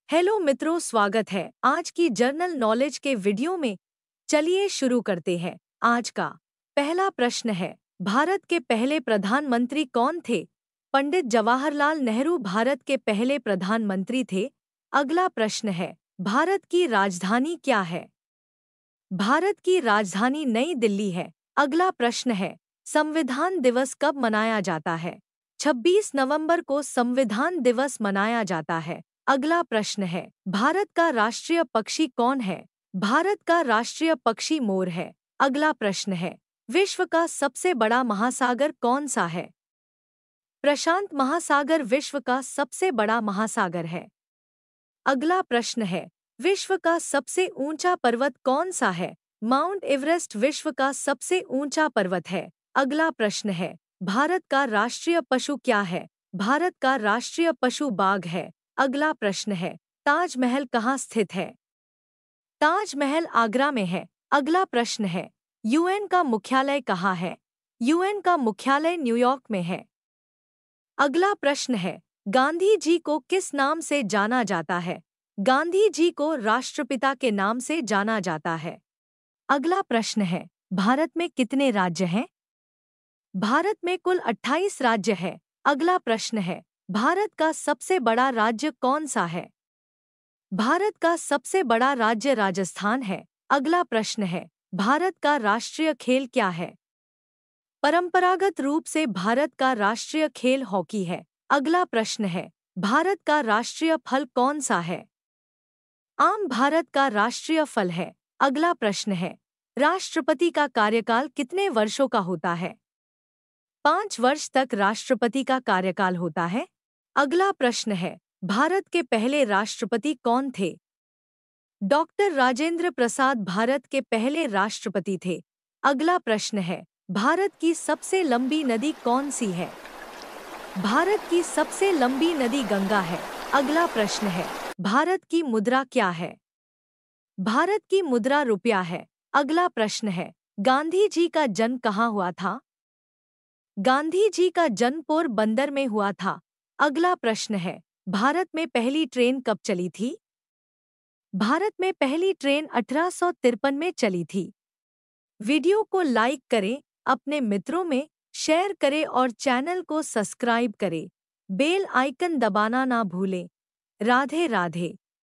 Hello मित्रों, स्वागत है आज की जर्नल नॉलेज के वीडियो में। चलिए शुरू करते हैं। आज का पहला प्रश्न है, भारत के पहले प्रधानमंत्री कौन थे? पंडित जवाहरलाल नेहरू भारत के पहले प्रधानमंत्री थे। अगला प्रश्न है, भारत की राजधानी क्या है? भारत की राजधानी नई दिल्ली है। अगला प्रश्न है, संविधान दिवस कब मनाया जाता है? 26 नवंबर को संविधान दिवस मनाया जाता है। अगला प्रश्न है, भारत का राष्ट्रीय पक्षी कौन है? भारत का राष्ट्रीय पक्षी मोर है। अगला प्रश्न है, विश्व का सबसे बड़ा महासागर कौन सा है? प्रशांत महासागर विश्व का सबसे बड़ा महासागर है। अगला प्रश्न है, विश्व का सबसे ऊंचा पर्वत कौन सा है? माउंट एवरेस्ट विश्व का सबसे ऊंचा पर्वत है। अगला प्रश्न है, भारत का राष्ट्रीय पशु क्या है? भारत का राष्ट्रीय पशु बाघ है। अगला प्रश्न है, ताजमहल कहाँ स्थित है? ताजमहल आगरा में है। अगला प्रश्न है, यूएन का मुख्यालय कहाँ है? यूएन का मुख्यालय न्यूयॉर्क में है। अगला प्रश्न है, गांधी जी को किस नाम से जाना जाता है? गांधी जी को राष्ट्रपिता के नाम से जाना जाता है। अगला प्रश्न है, भारत में कितने राज्य हैं? भारत में कुल 28 राज्य हैं। अगला प्रश्न है, भारत का सबसे बड़ा राज्य कौन सा है? भारत का सबसे बड़ा राज्य राजस्थान है। अगला प्रश्न है, भारत का राष्ट्रीय खेल क्या है? परंपरागत रूप से भारत का राष्ट्रीय खेल हॉकी है। अगला प्रश्न है, भारत का राष्ट्रीय फल कौन सा है? आम भारत का राष्ट्रीय फल है। अगला प्रश्न है, राष्ट्रपति का कार्यकाल कितने वर्षों का होता है? 5 वर्ष तक राष्ट्रपति का कार्यकाल होता है। अगला प्रश्न है, भारत के पहले राष्ट्रपति कौन थे? डॉक्टर राजेंद्र प्रसाद भारत के पहले राष्ट्रपति थे। अगला प्रश्न है, भारत की सबसे लंबी नदी कौन सी है? भारत की सबसे लंबी नदी गंगा है। अगला प्रश्न है, भारत की मुद्रा क्या है? भारत की मुद्रा रुपया है। अगला प्रश्न है, गांधी जी का जन्म कहाँ हुआ था? गांधी जी का जन्म पोरबंदर में हुआ था। अगला प्रश्न है, भारत में पहली ट्रेन कब चली थी? भारत में पहली ट्रेन 1853 में चली थी। वीडियो को लाइक करें, अपने मित्रों में शेयर करें और चैनल को सब्सक्राइब करें। बेल आइकन दबाना ना भूलें। राधे राधे।